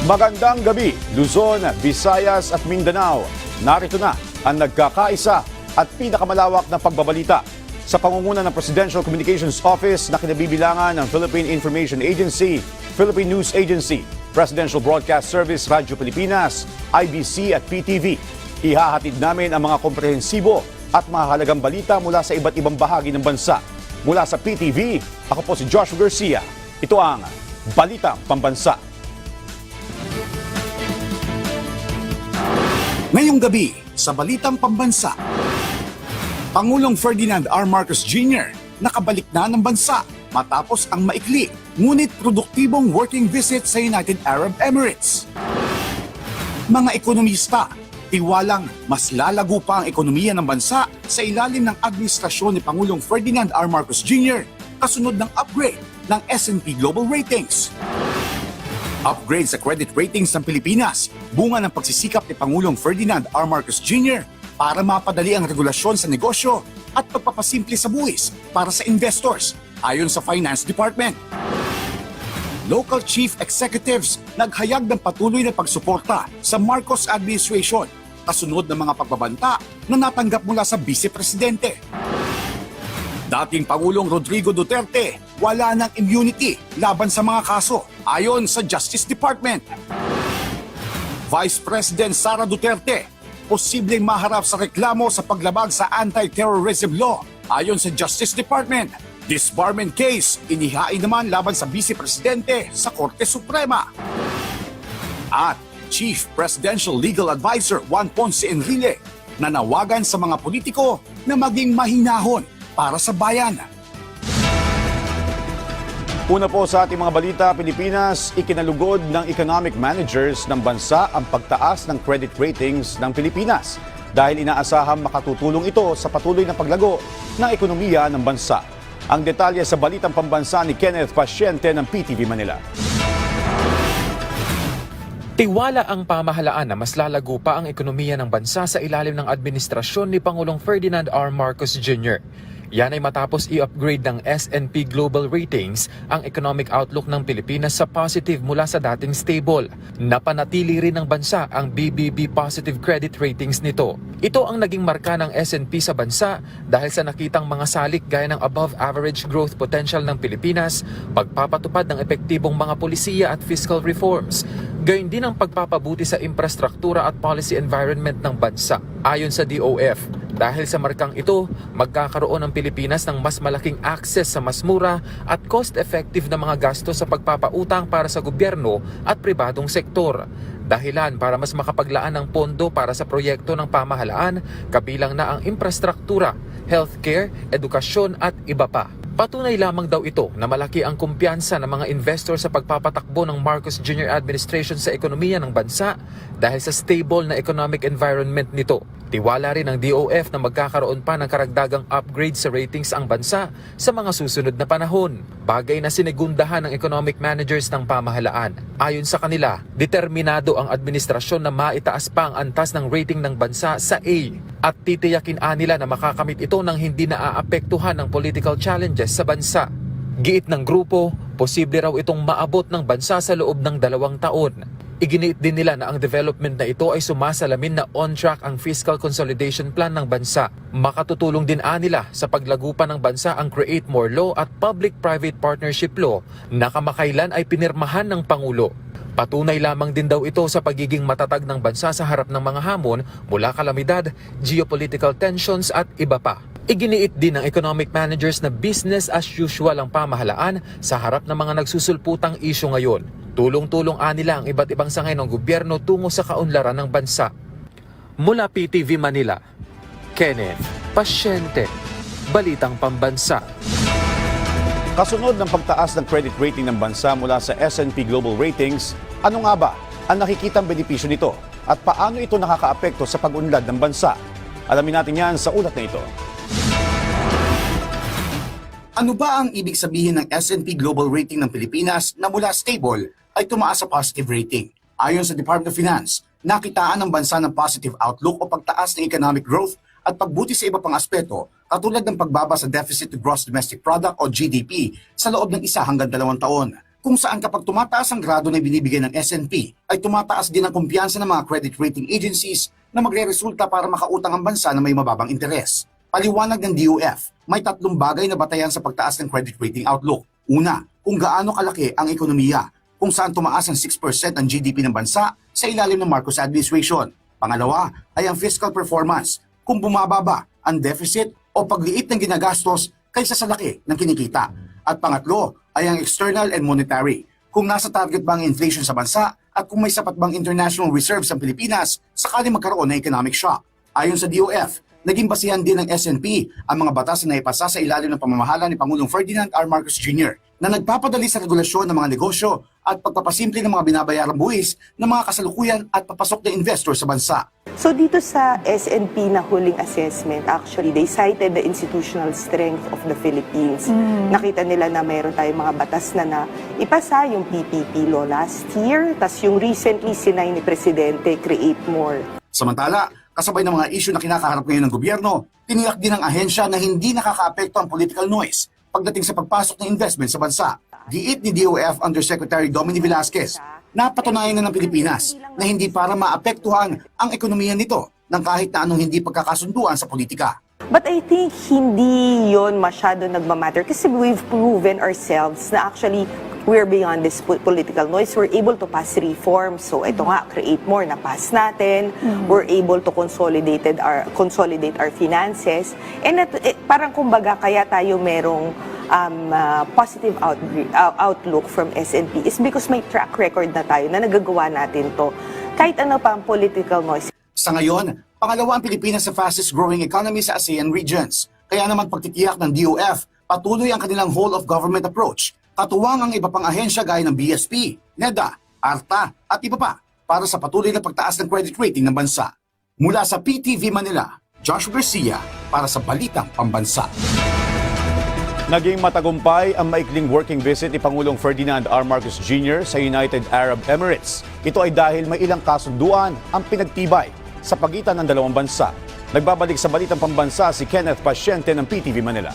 Magandang gabi, Luzon, Visayas at Mindanao. Narito na ang nagkakaisa at pinakamalawak na pagbabalita sa pangunguna ng Presidential Communications Office na kinabibilangan ng Philippine Information Agency, Philippine News Agency, Presidential Broadcast Service, Radyo Pilipinas, IBC at PTV. Ihahatid namin ang mga komprehensibo at mahalagang balita mula sa iba't ibang bahagi ng bansa. Mula sa PTV, ako po si Joshua Garcia. Ito ang Balitang Pambansa. Ngayong gabi sa Balitang Pambansa, Pangulong Ferdinand R. Marcos Jr. nakabalik na ng bansa matapos ang maikli ngunit produktibong working visit sa United Arab Emirates. Mga ekonomista, tiwalang mas lalago pa ang ekonomiya ng bansa sa ilalim ng administrasyon ni Pangulong Ferdinand R. Marcos Jr. kasunod ng upgrade ng S&P Global Ratings. Upgrade sa credit ratings ng Pilipinas, bunga ng pagsisikap ni Pangulong Ferdinand R. Marcos Jr. para mapadali ang regulasyon sa negosyo at pagpapasimple sa buwis para sa investors, ayon sa Finance Department. Local chief executives naghayag ng patuloy na pagsuporta sa Marcos administration kasunod ng mga pagbabanta na natanggap mula sa Vice Presidente. Dating Pangulong Rodrigo Duterte, wala ng immunity laban sa mga kaso ayon sa Justice Department. Vice President Sara Duterte, posibleng maharap sa reklamo sa paglabag sa anti-terrorism law ayon sa Justice Department. Disbarment case, inihain naman laban sa Vice Presidente sa Korte Suprema. At Chief Presidential Legal Advisor Juan Ponce Enrile, nanawagan sa mga politiko na maging mahinahon para sa bayan. Una po sa ating mga balita, Pilipinas, ikinalugod ng economic managers ng bansa ang pagtaas ng credit ratings ng Pilipinas dahil inaasahang makatutulong ito sa patuloy na paglago ng ekonomiya ng bansa. Ang detalye sa Balitang Pambansa ni Kenneth Pasyente ng PTV Manila. Tiwala ang pamahalaan na mas lalago pa ang ekonomiya ng bansa sa ilalim ng administrasyon ni Pangulong Ferdinand R. Marcos Jr. Yan ay matapos i-upgrade ng S&P Global Ratings ang economic outlook ng Pilipinas sa positive mula sa dating stable. Napanatili rin ng bansa ang BBB positive credit ratings nito. Ito ang naging marka ng S&P sa bansa dahil sa nakitang mga salik gaya ng above average growth potential ng Pilipinas, pagpapatupad ng epektibong mga polisiya at fiscal reforms, gayon din ang pagpapabuti sa infrastruktura at policy environment ng bansa. Ayon sa DOF, dahil sa markang ito, magkakaroon ang Pilipinas ng mas malaking access sa mas mura at cost-effective na mga gasto sa pagpapautang para sa gobyerno at pribadong sektor. Dahilan para mas makapaglaan ng pondo para sa proyekto ng pamahalaan, kabilang na ang infrastruktura, healthcare, edukasyon at iba pa. Patunay lamang daw ito na malaki ang kumpiyansa ng mga investor sa pagpapatakbo ng Marcos Jr. administration sa ekonomiya ng bansa dahil sa stable na economic environment nito. Tiwala rin ng DOF na magkakaroon pa ng karagdagang upgrade sa ratings ang bansa sa mga susunod na panahon, bagay na sinegundahan ng economic managers ng pamahalaan. Ayon sa kanila, determinado ang administrasyon na maitaas pa ang antas ng rating ng bansa sa A at titiyakin nila na makakamit ito nang hindi naaapektuhan ng political challenges sa bansa. Giit ng grupo, posible raw itong maabot ng bansa sa loob ng 2 taon. Iginiit din nila na ang development na ito ay sumasalamin na on-track ang fiscal consolidation plan ng bansa. Makatutulong din nila sa paglago pa ng bansa ang Create More Law at Public-Private Partnership Law na kamakailan ay pinirmahan ng Pangulo. Patunay lamang din daw ito sa pagiging matatag ng bansa sa harap ng mga hamon mula kalamidad, geopolitical tensions at iba pa. Iginiit din ng economic managers na business as usual ang pamahalaan sa harap ng mga nagsusulputang isyu ngayon. Tulong-tulong nila ang iba't ibang sangay ng gobyerno tungo sa kaunlaran ng bansa. Mula PTV Manila, Kenneth Pasyente, Balitang Pambansa. Kasunod ng pagtaas ng credit rating ng bansa mula sa S&P Global Ratings, ano nga ba ang nakikitang benepisyo nito at paano ito nakakaapekto sa pag-unlad ng bansa? Alamin natin yan sa ulat na ito. Ano ba ang ibig sabihin ng S&P Global Rating ng Pilipinas na mula stable ay tumaas sa positive rating? Ayon sa Department of Finance, nakitaan ng bansa ng positive outlook o pagtaas ng economic growth at pagbuti sa iba pang aspeto katulad ng pagbaba sa deficit to gross domestic product o GDP sa loob ng 1 hanggang 2 taon. kung saan kapag tumataas ang grado na binibigay ng S&P, ay tumataas din ang kumpiyansa ng mga credit rating agencies na magre-resulta para makautang ang bansa na may mababang interes. Paliwanag ng DOF, may 3 bagay na batayan sa pagtaas ng credit rating outlook. Una, kung gaano kalaki ang ekonomiya, kung saan tumaas ang 6% ang GDP ng bansa sa ilalim ng Marcos administration. Pangalawa ay ang fiscal performance, kung bumababa ang deficit o pagliit ng ginagastos kaysa sa laki ng kinikita. At pangatlo ay ang external and monetary, kung nasa target ba ang inflation sa bansa at kung may sapat bang international reserves ang Pilipinas sakali magkaroon ng economic shock. Ayon sa DOF, naging basihan din ng S&P ang mga batas na naipasa sa ilalim ng pamamahala ni Pangulong Ferdinand R. Marcos Jr. na nagpapadali sa regulasyon ng mga negosyo at pagpapasimple ng mga binabayarang buwis ng mga kasalukuyan at papasok na investor sa bansa. So dito sa S&P na huling assessment, actually, they cited the institutional strength of the Philippines. Nakita nila na mayroon tayong mga batas na ipasa, yung PPP law last year, tas yung recently sinay ni Presidente, Create More. Samantala, kasabay ng mga issue na kinakaharap ngayon ng gobyerno, tiniyak din ng ahensya na hindi nakakaapekto ang political noise pagdating sa pagpasok ng investment sa bansa. Giit ni DOF Undersecretary Dominic Velasquez, napatunayan na ng Pilipinas na hindi para maapektuhan ang ekonomiya nito ng kahit na anong hindi pagkakasunduan sa politika. But I think hindi yon masyado nagmamatter kasi we've proven ourselves na actually we're beyond this political noise. We're able to pass reforms. So ito nga, Create More, na-pass natin. We're able to consolidate our finances. And parang kumbaga kaya tayo merong positive outlook from S&P is because may track record na tayo na nagagawa natin to. Kahit ano pa ang political noise. Sa ngayon, pangalawa ang Pilipinas sa fastest growing economy sa ASEAN regions. Kaya naman pagtitiyak ng DOF, patuloy ang kanilang whole-of-government approach. Katuwang ang iba pang ahensya gaya ng BSP, NEDA, ARTA at iba pa para sa patuloy na pagtaas ng credit rating ng bansa. Mula sa PTV Manila, Joshua Garcia para sa Balitang Pambansa. Naging matagumpay ang maikling working visit ni Pangulong Ferdinand R. Marcos Jr. sa United Arab Emirates. Ito ay dahil may ilang kasunduan ang pinagtibay sa pagitan ng dalawang bansa. Nagbabalik sa Balitang Pambansa si Kenneth Pasyente ng PTV Manila.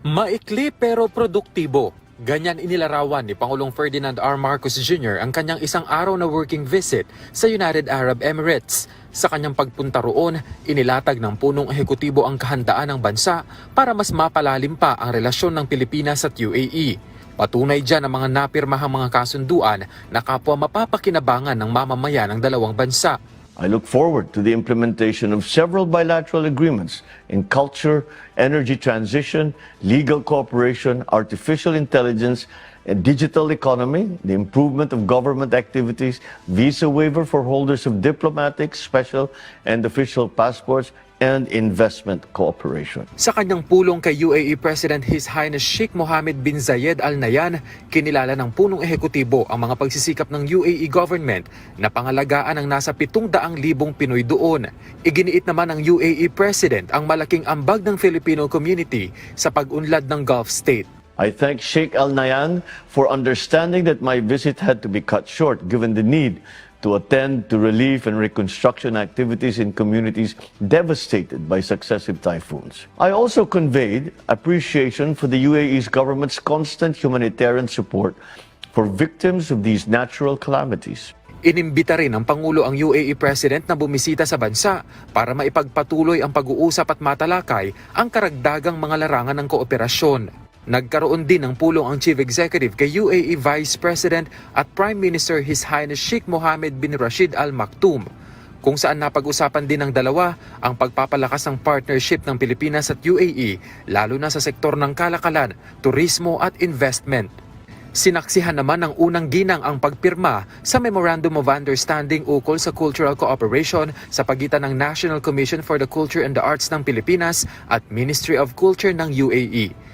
Maikli pero produktibo. Ganyan inilarawan ni Pangulong Ferdinand R. Marcos Jr. ang kanyang isang araw na working visit sa United Arab Emirates. Sa kanyang pagpunta roon, inilatag ng punong ehekutibo ang kahandaan ng bansa para mas mapalalim pa ang relasyon ng Pilipinas at UAE. Patunay dyan ang mga napirmahang mga kasunduan na kapwa mapapakinabangan ng mamamayan ng dalawang bansa. I look forward to the implementation of several bilateral agreements in culture, energy transition, legal cooperation, artificial intelligence, and digital economy, the improvement of government activities, visa waiver for holders of diplomatic, special, and official passports, and investment cooperation. Sa kanyang pulong kay UAE President His Highness Sheikh Mohammed bin Zayed Al Nahyan, kinilala ng punong ehekutibo ang mga pagsisikap ng UAE government na pangalagaan ang nasa 700,000 Pinoy doon. Iginiit naman ng UAE President ang malaking ambag ng Filipino community sa pag-unlad ng Gulf State. I thank Sheikh Al Nahyan for understanding that my visit had to be cut short given the need to attend to relief and reconstruction activities in communities devastated by successive typhoons. I also conveyed appreciation for the UAE's government's constant humanitarian support for victims of these natural calamities. Inimbita rin ng Pangulo ang UAE President na bumisita sa bansa para maipagpatuloy ang pag-uusap at matalakay ang karagdagang mga larangan ng kooperasyon. Nagkaroon din ng pulong ang Chief Executive kay UAE Vice President at Prime Minister His Highness Sheikh Mohammed bin Rashid Al Maktoum, kung saan napag-usapan din ng dalawa ang pagpapalakas ng partnership ng Pilipinas at UAE, lalo na sa sektor ng kalakalan, turismo at investment. Sinaksihan naman ng unang ginang ang pagpirma sa Memorandum of Understanding ukol sa cultural cooperation sa pagitan ng National Commission for the Culture and the Arts ng Pilipinas at Ministry of Culture ng UAE.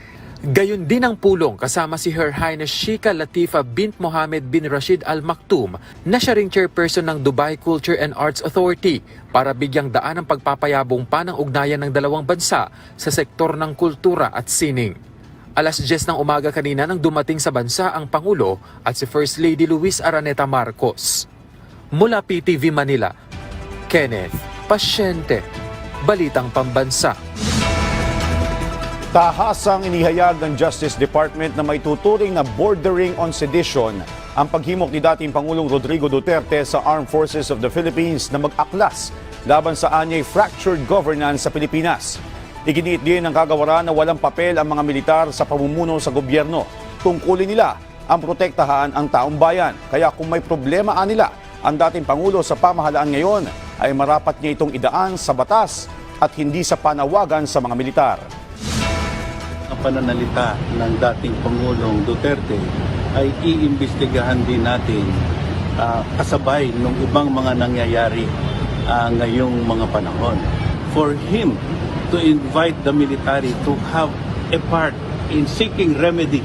Gayon din ang pulong kasama si Her Highness Sheikha Latifa bint Mohammed bin Rashid Al Maktoum na siya ring chairperson ng Dubai Culture and Arts Authority para bigyang daan ang pagpapayabong pa ng ugnayan ng dalawang bansa sa sektor ng kultura at sining. Alas 10 ng umaga kanina nang dumating sa bansa ang Pangulo at si First Lady Luis Araneta Marcos. Mula PTV Manila, Kenneth Pasyente, Balitang Pambansa. Tahasang inihayag ng Justice Department na may tuturing na bordering on sedition ang paghimok ni dating Pangulong Rodrigo Duterte sa Armed Forces of the Philippines na mag-aklas laban sa anyay fractured governance sa Pilipinas. Iginiit din ng kagawaran na walang papel ang mga militar sa pamumuno sa gobyerno. Tungkulin nila ang protektahan ang taong bayan. Kaya kung may problema nila ang dating Pangulo sa pamahalaan ngayon, ay marapat niya itong idaan sa batas at hindi sa panawagan sa mga militar. Ang pananalita ng dating Pangulong Duterte ay iimbestigahan din natin kasabay ng ibang mga nangyayari ngayong mga panahon. For him to invite the military to have a part in seeking remedy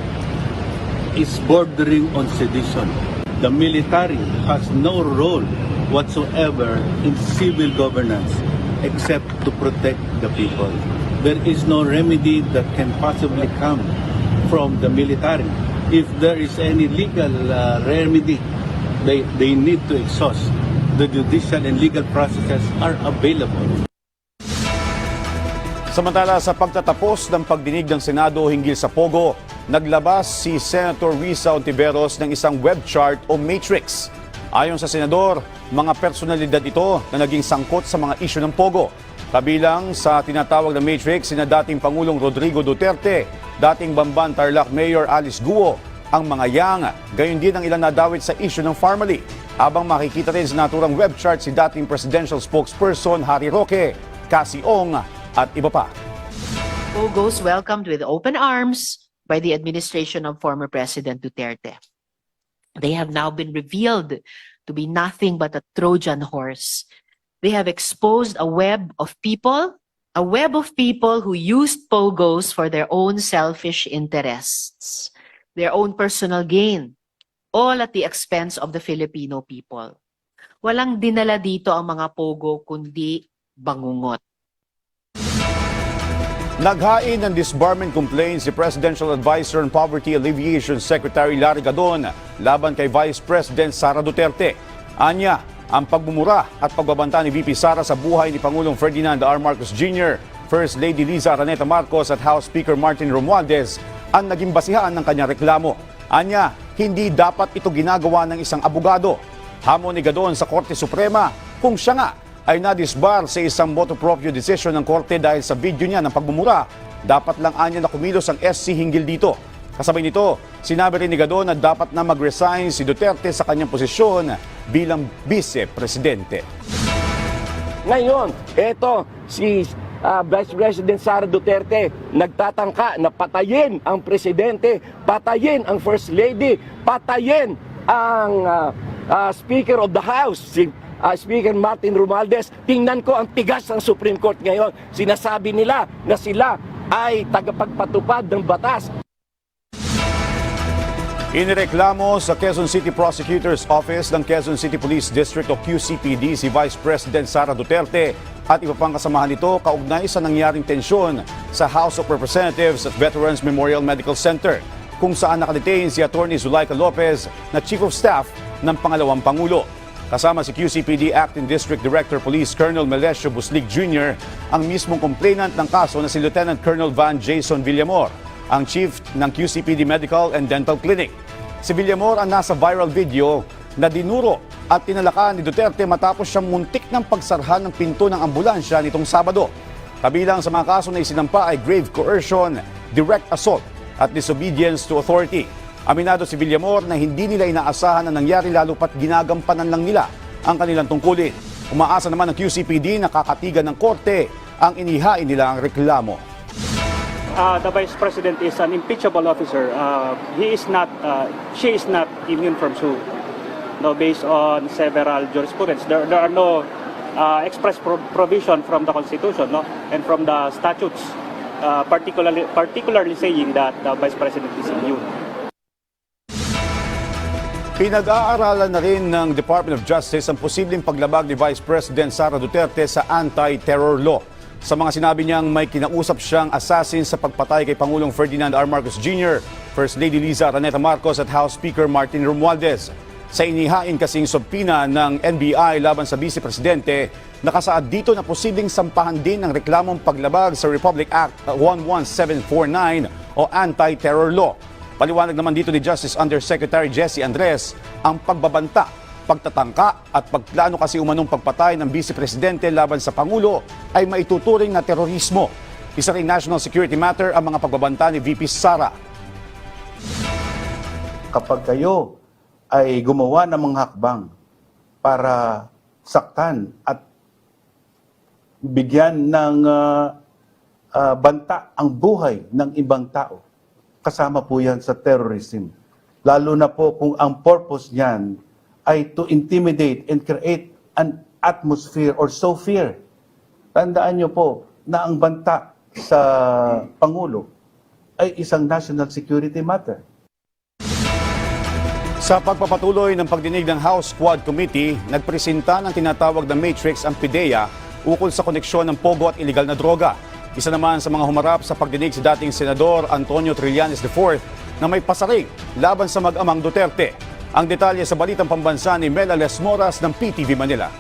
is bordering on sedition. The military has no role whatsoever in civil governance except to protect the people. There is no remedy that can possibly come from the military. If there is any legal remedy, they need to exhaust. The judicial and legal processes are available. Samantala sa pagtatapos ng pagdinig ng Senado hinggil sa Pogo, naglabas si Senator Risa Ontiveros ng isang web chart o matrix. Ayon sa Senador, mga personalidad ito na naging sangkot sa mga isyu ng Pogo. Kabilang sa tinatawag na matrix, sina dating Pangulong Rodrigo Duterte, dating Bamban Tarlac Mayor Alice Guo, ang mga yang, gayon din ang ilang nadawit sa isyu ng Farmally. Habang makikita rin sa naturang web chart si dating presidential spokesperson Harry Roque, Cassie Ong at iba pa. Pogos welcomed with open arms by the administration of former President Duterte. They have now been revealed to be nothing but a Trojan horse. They have exposed a web of people who used Pogos for their own selfish interests, their own personal gain, all at the expense of the Filipino people. Walang dinala dito ang mga Pogo kundi bangungot. Naghain ng disbarment complaint si Presidential Advisor on Poverty Alleviation Secretary Larry Gadon laban kay Vice President Sara Duterte. Anya, ang pagmumura at pagbabanta ni VP Sara sa buhay ni Pangulong Ferdinand R. Marcos Jr., First Lady Liza Araneta Marcos at House Speaker Martin Romualdez ang naging basihan ng kanyang reklamo. Anya, hindi dapat ito ginagawa ng isang abogado. Hamon ni Gadon sa Korte Suprema kung siya nga ay nadisbar sa isang motu proprio decision ng Korte dahil sa video niya ng pagmumura, dapat lang anya na kumilos ang SC hinggil dito. Kasabay nito, sinabi rin ni Gadon na dapat na mag-resign si Duterte sa kanyang posisyon bilang vice-presidente. Ngayon, eto si Vice President Sara Duterte nagtatangka na patayin ang presidente, patayin ang First Lady, patayin ang Speaker of the House, si Speaker Martin Romualdez. Tingnan ko ang tigas ng Supreme Court ngayon. Sinasabi nila na sila ay tagapagpatupad ng batas. Inireklamo sa Quezon City Prosecutor's Office ng Quezon City Police District o QCPD si Vice President Sara Duterte at iba pang kasamahan nito kaugnay sa nangyaring tensyon sa House of Representatives at Veterans Memorial Medical Center kung saan nakadetain si Attorney Zulaika Lopez na Chief of Staff ng pangalawang Pangulo. Kasama si QCPD Acting District Director Police Colonel Melesio Buslig Jr., ang mismong complainant ng kaso na si Lieutenant Colonel Van Jason Villamor, ang Chief ng QCPD Medical and Dental Clinic. Si Villamor ang nasa viral video na dinuro at tinalakan ni Duterte matapos siyang muntik ng pagsarhan ng pinto ng ambulansya nitong Sabado. Kabilang sa mga kaso na isinampa ay grave coercion, direct assault at disobedience to authority. Aminado si Villamor na hindi nila inaasahan na nangyari lalo pat ginagampanan lang nila ang kanilang tungkulin. Umaasa naman ng QCPD na kakatigan ng korte ang inihain nilang reklamo. The Vice President is an impeachable officer. She is not immune from suit. No, based on several jurisprudence, there are no express provision from the Constitution, no, and from the statutes, particularly saying that the Vice President is immune. Pinag-aaralan na rin ng Department of Justice ang posibleng paglabag ni Vice President Sara Duterte sa anti-terror law. Sa mga sinabi niyang may kinausap siyang assassin sa pagpatay kay Pangulong Ferdinand R. Marcos Jr., First Lady Liza Araneta Marcos at House Speaker Martin Romualdez. Sa inihain kasing subpina ng NBI laban sa Vice Presidente, nakasaad dito na posibleng sampahan din ng reklamong paglabag sa Republic Act 11749 o Anti-Terror Law. Paliwanag naman dito ni Justice Undersecretary Jessie Andres, ang pagbabanta, pagtatangka at pagplano kasi umanong pagpatay ng Vice Presidente laban sa Pangulo ay maituturing na terorismo. Isa ring national security matter ang mga pagbabanta ni VP Sara. Kapag kayo ay gumawa ng mga hakbang para saktan at bigyan ng banta ang buhay ng ibang tao, kasama po yan sa terrorism. Lalo na po kung ang purpose niyan ay to intimidate and create an atmosphere or sow fear. Tandaan niyo po na ang banta sa Pangulo ay isang national security matter. Sa pagpapatuloy ng pagdinig ng House Quad Committee, nagpresenta ng tinatawag na matrix ang PIDEA ukol sa koneksyon ng pogo at iligal na droga. Isa naman sa mga humarap sa pagdinig si dating Senador Antonio Trillanes IV na may pasaring laban sa mag-amang Duterte. Ang detalye sa Balitang Pambansa ni Mela Lesmoras ng PTV Manila.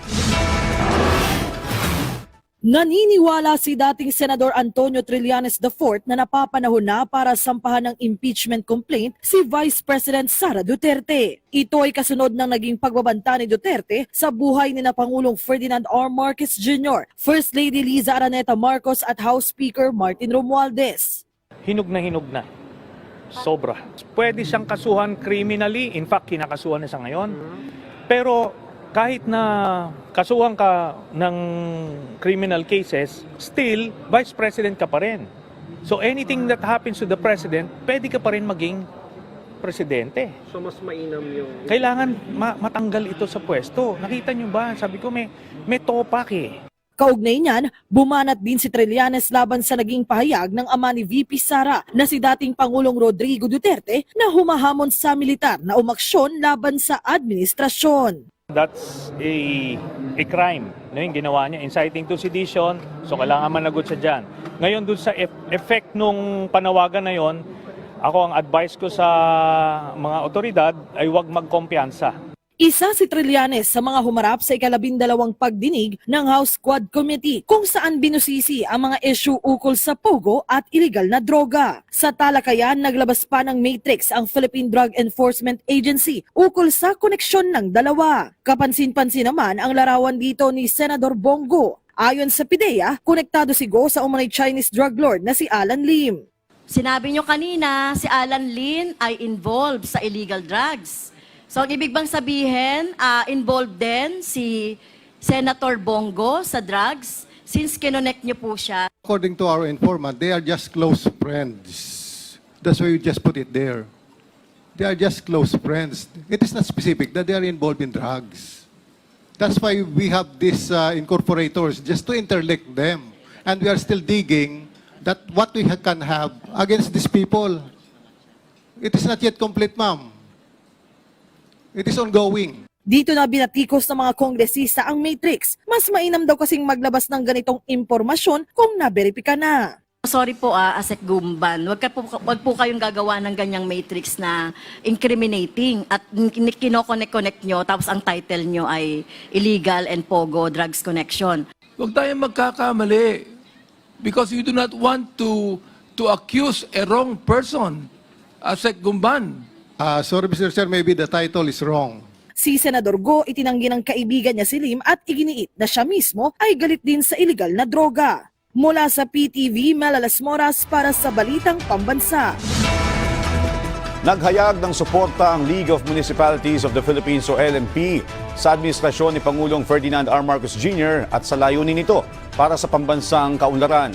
Naniniwala si dating Senador Antonio Trillanes IV na napapanahon na para sampahan ng impeachment complaint si Vice President Sara Duterte. Ito ay kasunod ng naging pagbabanta ni Duterte sa buhay ni na Pangulong Ferdinand R. Marcos Jr., First Lady Liza Araneta Marcos at House Speaker Martin Romualdez. Hinog na. Sobra. Pwede siyang kasuhan criminally. In fact, kinakasuhan na siya ngayon. Pero kahit na kasuhan ka ng criminal cases, still, Vice President ka pa rin. So anything that happens to the President, pwede ka pa rin maging Presidente. So mas mainam yung... Kailangan matanggal ito sa pwesto. Nakita nyo ba? Sabi ko, may topak eh. Kaugnay niyan, bumanat din si Trillanes laban sa naging pahayag ng ama ni VP Sara na si dating Pangulong Rodrigo Duterte na humahamon sa militar na umaksyon laban sa administrasyon. That's a crime, no, yung ginawa niya, inciting to sedition, so kailangan managot siya dyan. Ngayon dun sa effect nung panawagan na yon, ako ang advice ko sa mga otoridad ay huwag magkumpiyansa. Isa si Trillanes sa mga humarap sa ika-12 pagdinig ng House Quad Committee kung saan binusisi ang mga issue ukol sa pogo at iligal na droga. Sa talakayan, naglabas pa ng matrix ang Philippine Drug Enforcement Agency ukol sa koneksyon ng dalawa. Kapansin-pansin naman ang larawan dito ni Senador Bongo. Ayon sa PIDEA, konektado si Go sa umunay Chinese drug lord na si Alan Lim. Sinabi nyo kanina, si Alan Lim ay involved sa illegal drugs. So, ang ibig bang sabihin, involved din si Senator Bongo sa drugs since kinonect niyo po siya? According to our informant, they are just close friends. That's why we just put it there. They are just close friends. It is not specific that they are involved in drugs. That's why we have these incorporators, just to interlink them. And we are still digging that what we can have against these people. It is not yet complete, ma'am. It is ongoing. Dito na binatikos ng mga kongresista ang matrix. Mas mainam daw kasing maglabas ng ganitong impormasyon kung naberipika na. Sorry po, Asek Gumban. Wag po kayong gagawa ng ganyang matrix na incriminating at kinoconnect nyo tapos ang title nyo ay illegal and pogo drugs connection. Huwag tayong magkakamali because you do not want to accuse a wrong person. Asek Gumban. Sorry, Mr. Chair, maybe the title is wrong. Si Senador Go itinanggi ng kaibigan niya si Lim at iginiit na siya mismo ay galit din sa iligal na droga. Mula sa PTV, Mela Lesmoras para sa Balitang Pambansa. Naghayag ng suporta ang League of Municipalities of the Philippines o LMP sa administrasyon ni Pangulong Ferdinand R. Marcos Jr. at sa layunin nito para sa pambansang kaunlaran.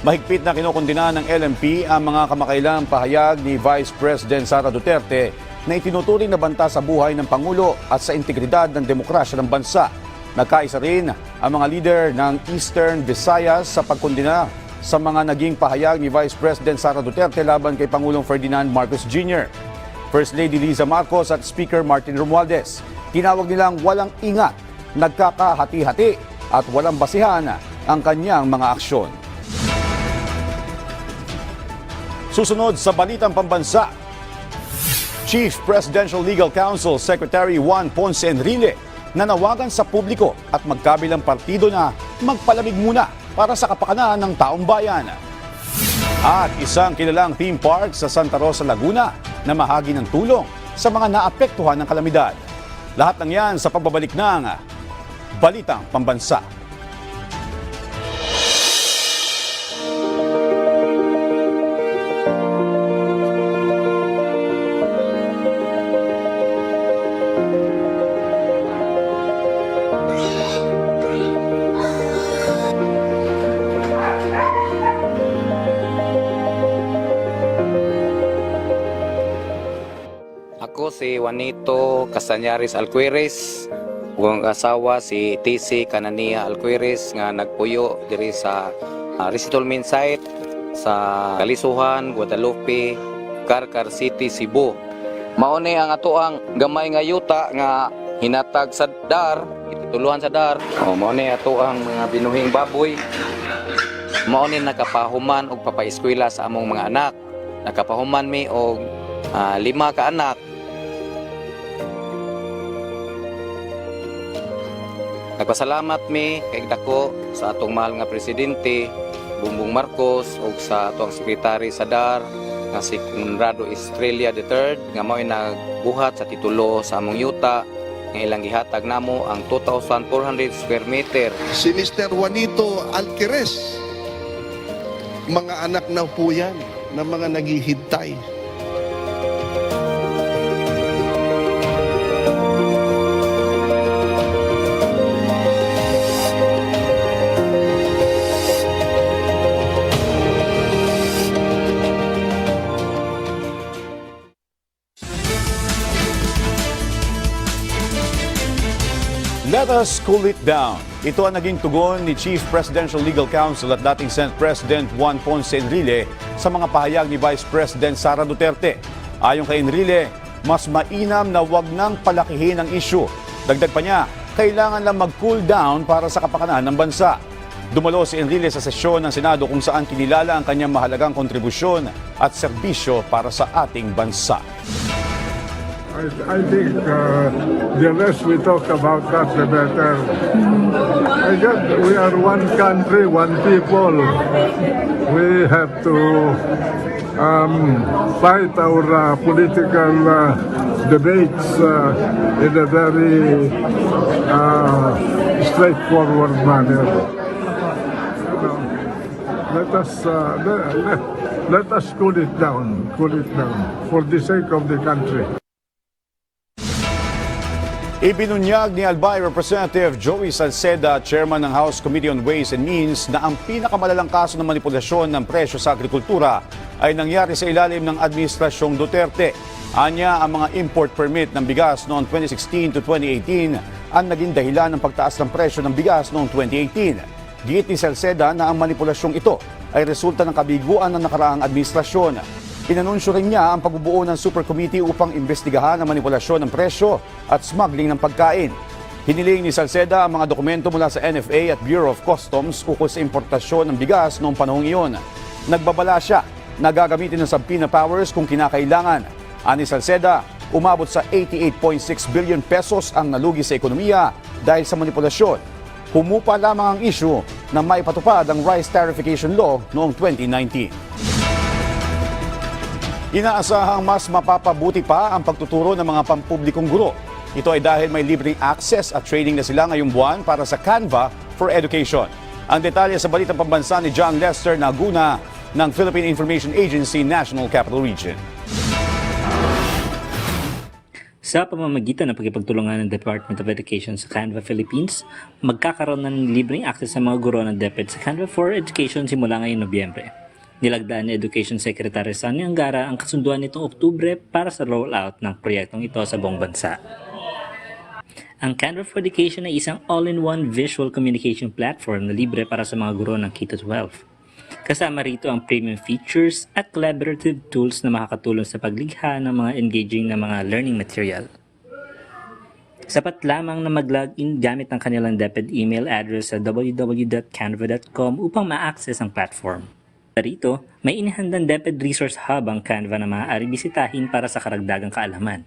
Mahigpit na kinokondena ng LMP ang mga kamakailang pahayag ni Vice President Sara Duterte na itinuturing na banta sa buhay ng Pangulo at sa integridad ng demokrasya ng bansa. Nagkaisa rin ang mga leader ng Eastern Visayas sa pagkondena sa mga naging pahayag ni Vice President Sara Duterte laban kay Pangulong Ferdinand Marcos Jr. First Lady Liza Marcos at Speaker Martin Romualdez, tinawag nilang walang ingat, nagkakahati-hati at walang basihan ang kanyang mga aksyon. Susunod sa Balitang Pambansa, Chief Presidential Legal Counsel Secretary Juan Ponce Enrile nanawagan sa publiko at magkabilang partido na magpalamig muna para sa kapakanan ng taong bayan. At isang kilalang theme park sa Santa Rosa, Laguna na mahagi ng tulong sa mga naapektuhan ng kalamidad. Lahat ng yan sa pagbabalik ng Balitang Pambansa. Ako si Juanito Castañares Alquires, ug asawa si TC Canania Alquires nga nagpuyo diri sa resettlement site sa Kalisuhan, Guadalupe, Carcar City, Cebu. Mao ni ang atoang gamay nga yuta nga hinatag sa DAR, itutuluhan sa DAR. Mao ni atoang mga binuhing baboy. Mao ni nakapahuman og papaeskwela sa among mga anak. Nakapahuman mi og 5 ka anak. Nagpasalamat mi kay dako sa atong mahal nga presidente Bongbong Marcos ug sa atong sekretary sa DAR nga si Conrado Estrella III nga mao'y nagbuhat sa titulo sa among yuta nga ilang gihatag namo ang 2,400 square meter. Si Mr. Juanito Alquires, mga anak na po yan na mga naghihintay. Let us cool it down. Ito ang naging tugon ni Chief Presidential Legal Counsel at dating Senate President Juan Ponce Enrile sa mga pahayag ni Vice President Sara Duterte. Ayon kay Enrile, mas mainam na wag nang palakihin ang issue. Dagdag pa niya, kailangan lang mag-cool down para sa kapakanan ng bansa. Dumalo si Enrile sa sesyon ng Senado kung saan kinilala ang kanyang mahalagang kontribusyon at serbisyo para sa ating bansa. I think the less we talk about that, the better. I guess we are one country, one people. We have to fight our political debates in a very straightforward manner. Let us cool it down for the sake of the country. Ibinunyag ni Albay Representative Joey Salceda, Chairman ng House Committee on Ways and Means, na ang pinakamalalang kaso ng manipulasyon ng presyo sa agrikultura ay nangyari sa ilalim ng Administrasyong Duterte. Anya, ang mga import permit ng bigas noong 2016 to 2018 ang naging dahilan ng pagtaas ng presyo ng bigas noong 2018. Giit ni Salceda na ang manipulasyong ito ay resulta ng kabiguan ng nakaraang administrasyon. Inanunsyo rin niya ang pagbubuo ng Super Committee upang imbestigahan ang manipulasyon ng presyo at smuggling ng pagkain. Hiniling ni Salceda ang mga dokumento mula sa NFA at Bureau of Customs ukol sa importasyon ng bigas noong panahong iyon. Nagbabala siya na gagamitin ng subpoena powers kung kinakailangan. Ani Salceda, umabot sa 88.6 billion pesos ang nalugi sa ekonomiya dahil sa manipulasyon. Humupa lamang ang issue na maipatupad ang Rice Tariffication Law noong 2019. Inaasahang mas mapapabuti pa ang pagtuturo ng mga pampublikong guro. Ito ay dahil may libreng access at training na sila ngayong buwan para sa Canva for Education. Ang detalye sa Balitang Pambansa ni John Lester Naguna ng Philippine Information Agency National Capital Region. Sa pamamagitan ng pagkipagtulungan ng Department of Education sa Canva Philippines, magkakaroon ng libreng access sa mga guro ng DepEd sa Canva for Education simula ngayong Nobyembre. Nilagdaan ni Education Secretary Sonny Angara ang kasunduan nitong Oktubre para sa rollout ng proyektong ito sa buong bansa. Ang Canva for Education ay isang all-in-one visual communication platform na libre para sa mga guro ng K-12. Kasama rito ang premium features at collaborative tools na makakatulong sa paglikha ng mga engaging na mga learning material. Sapat lamang na mag-login gamit ang kanilang DepEd email address sa www.canva.com upang ma-access ang platform. Rito, may inihandang DepEd Resource Hub ang Canva na maaaring bisitahin para sa karagdagang kaalaman.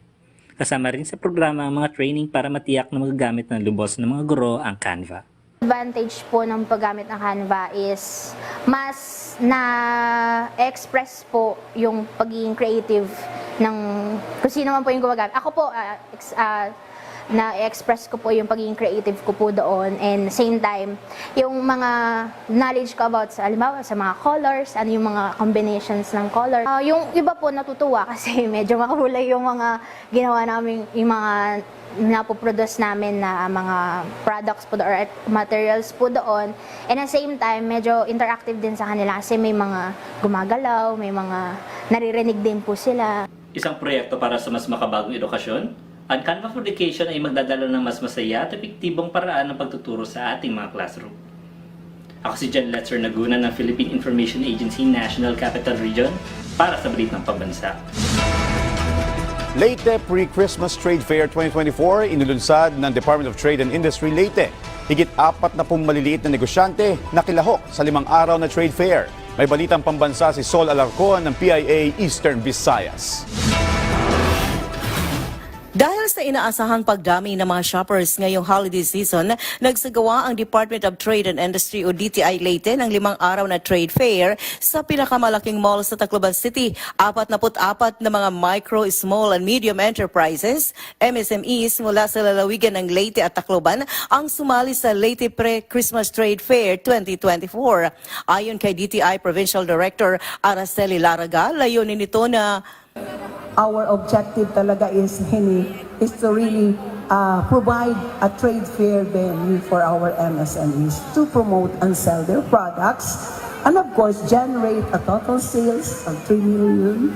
Kasama rin sa programa ang mga training para matiyak na magagamit ng lubos ng mga guro ang Canva. Advantage po ng paggamit ng Canva is mas na-express po yung pagiging creative ng kung sino man po yung gumagamit. Ako po, na-express ko po yung pagiging creative ko po doon, and same time, yung mga knowledge ko about sa halimbawa sa mga colors, ano yung mga combinations ng color. Yung iba po natutuwa kasi medyo makahulay yung mga ginawa namin, yung mga napoproduce namin na mga products po or materials po doon. And at the same time, medyo interactive din sa kanila kasi may mga gumagalaw, may mga naririnig din po sila. Isang proyekto para sa mas makabagong edukasyon, ang Canva for Education ay magdadala ng mas masaya at epektibong paraan ng pagtuturo sa ating mga classroom. Ako si John Letzer Naguna ng Philippine Information Agency National Capital Region para sa Balitang Pambansa. Leyte Pre-Christmas Trade Fair 2024 inulunsad ng Department of Trade and Industry Leyte. Higit 40 maliliit na negosyante na kilahok sa 5 araw na trade fair. May Balitang Pambansa si Sol Alarcon ng PIA Eastern Visayas. Dahil sa inaasahang pagdami ng mga shoppers ngayong holiday season, nagsagawa ang Department of Trade and Industry o DTI Leyte ng 5 araw na trade fair sa pinakamalaking mall sa Tacloban City. 44 na mga micro, small and medium enterprises, MSMEs mula sa lalawigan ng Leyte at Tacloban ang sumali sa Leyte Pre-Christmas Trade Fair 2024. Ayon kay DTI Provincial Director Araceli Laraga, layunin nito na our objective talaga is to really provide a trade fair venue for our MSMEs to promote and sell their products, and of course generate a total sales of 3 million,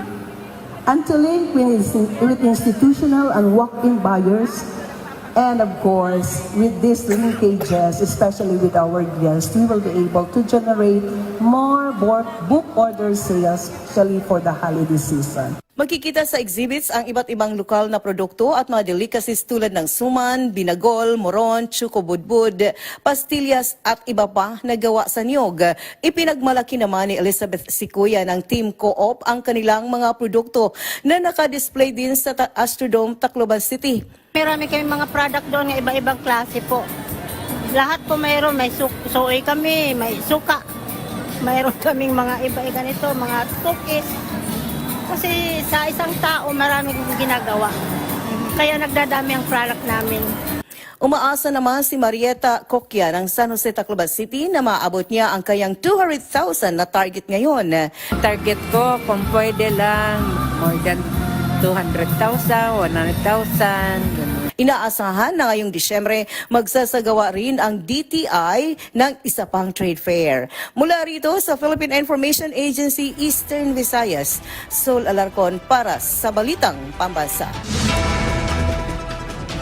and to link with institutional and walk-in buyers. And of course, with these linkages, especially with our guests, we will be able to generate more book order sales, especially for the holiday season. Magkikita sa exhibits ang iba't ibang lokal na produkto at mga delicacies tulad ng suman, binagol, moron, chukobudbud, pastillas at iba pa na gawa sa niyog. Ipinagmalaki naman ni Elizabeth Sikuya ng Team Co-op ang kanilang mga produkto na nakadisplay din sa Astrodome, Tacloban City. Marami kami mga product doon ng iba-ibang klase po. Lahat po mayroon, may soy kami, may suka. Mayroon kaming mga iba ganito, mga cookies. Kasi sa isang tao, marami kong ginagawa. Kaya nagdadami ang product namin. Umaasa naman si Marieta Kokya ng San Jose, Tacloban City na maabot niya ang kayang 200,000 na target ngayon. Target ko, kung pwede lang, more than 200,000, 100,000. Inaasahan na ngayong Disyembre, magsasagawa rin ang DTI ng isa pang trade fair. Mula rito sa Philippine Information Agency Eastern Visayas, Sol Alarcon para sa Balitang Pambansa.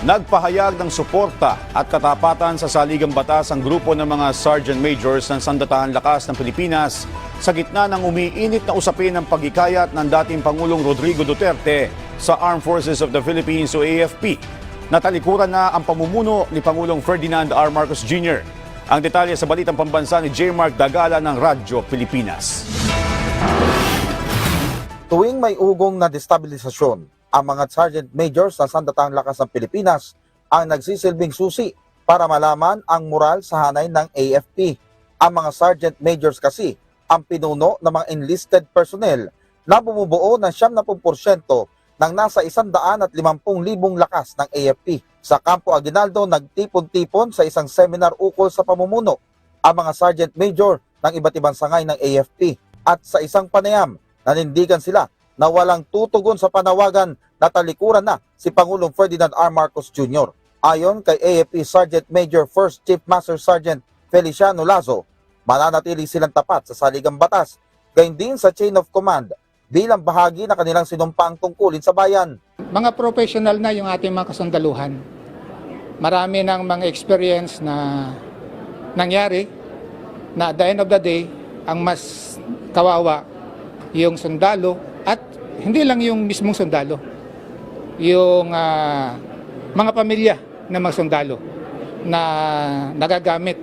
Nagpahayag ng suporta at katapatan sa saligang batas ang grupo ng mga Sergeant Majors ng Sandatahang Lakas ng Pilipinas sa gitna ng umiinit na usapin ng paghikayat ng dating Pangulong Rodrigo Duterte sa Armed Forces of the Philippines o AFP. Natalikuran na ang pamumuno ni Pangulong Ferdinand R. Marcos Jr. Ang detalye sa Balitang Pambansa ni J. Mark Dagala ng Radyo Pilipinas. Tuwing may ugong na destabilisasyon, ang mga Sergeant Majors sa Sandatahang Lakas ng Pilipinas ang nagsisilbing susi para malaman ang moral sa hanay ng AFP. Ang mga Sergeant Majors kasi ang pinuno ng mga enlisted personnel na bumubuo ng 70% ng nasa 150,000 lakas ng AFP. Sa Campo Aguinaldo, nagtipon-tipon sa isang seminar ukol sa pamumuno ang mga Sergeant Major ng iba't ibang sangay ng AFP. At sa isang panayam, nanindigan sila na walang tutugon sa panawagan na talikuran na si Pangulong Ferdinand R. Marcos Jr. Ayon kay AFP Sergeant Major First Chief Master Sergeant Feliciano Lazo, mananatili silang tapat sa saligang batas, gayon din sa chain of command bilang bahagi na kanilang sinumpaang tungkulin sa bayan. Mga professional na yung ating mga kasundaluhan. Marami ng mga experience na nangyari na at the end of the day, ang mas kawawa yung sundalo at hindi lang yung mismong sundalo, yung mga pamilya ng mga sundalo na nagagamit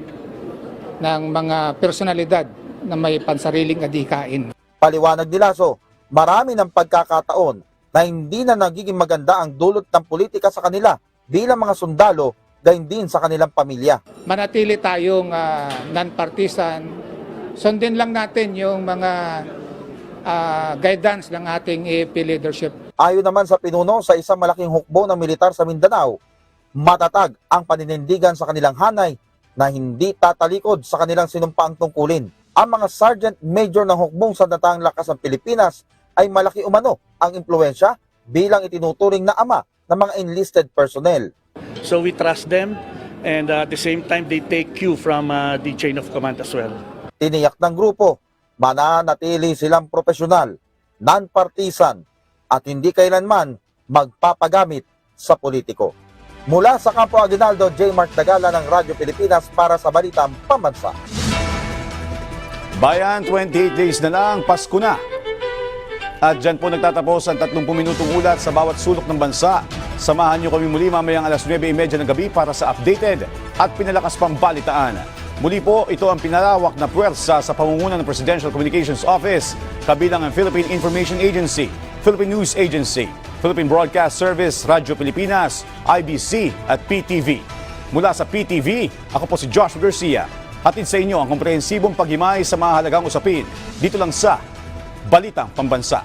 ng mga personalidad na may pansariling adhikain. Paliwanag ni Lasso, marami ng pagkakataon na hindi na nagiging maganda ang dulot ng politika sa kanila bilang mga sundalo, gayon din sa kanilang pamilya. Manatili tayong non-partisan, sundin lang natin yung mga guidance ng ating AFP leadership. Ayon naman sa pinuno sa isang malaking hukbo ng militar sa Mindanao, matatag ang paninindigan sa kanilang hanay na hindi tatalikod sa kanilang sinumpaang tungkulin. Ang mga Sergeant Major ng hukbong Sandatahang Lakas ng Pilipinas ay malaki umano ang impluwensya bilang itinuturing na ama ng mga enlisted personnel. So we trust them and at the same time they take cue from the chain of command as well. Tiniyak ng grupo, mananatili silang profesional, non-partisan at hindi kailanman magpapagamit sa politiko. Mula sa Campo Aguinaldo, J. Mark Dagala ng Radyo Pilipinas para sa Balitang Pambansa. Bayan, 28 days na lang, Pasko na. At dyan po nagtatapos ang 30 minutong ulat sa bawat sulok ng bansa. Samahan niyo kami muli mamayang alas 9:30 ng gabi para sa updated at pinalakas pang balitaan. Muli po, ito ang pinalawak na puwersa sa pangunguna ng Presidential Communications Office, kabilang ang Philippine Information Agency, Philippine News Agency, Philippine Broadcast Service, Radyo Pilipinas, IBC at PTV. Mula sa PTV, ako po si Joshua Garcia. Hatid sa inyo ang komprehensibong paghimay sa mahalagang usapin dito lang sa Balitang Pambansa.